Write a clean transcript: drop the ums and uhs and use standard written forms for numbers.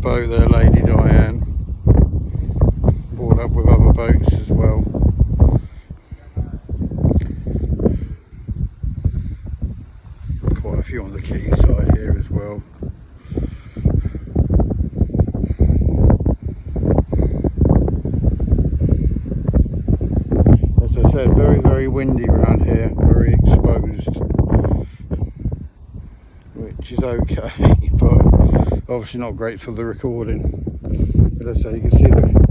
boat there, Lady Diane, moored up with other boats as well. Quite a few on the quayside here as well. As I said, very windy around here, very exposed, which is okay, but obviously not great for the recording. But as I say, you can see the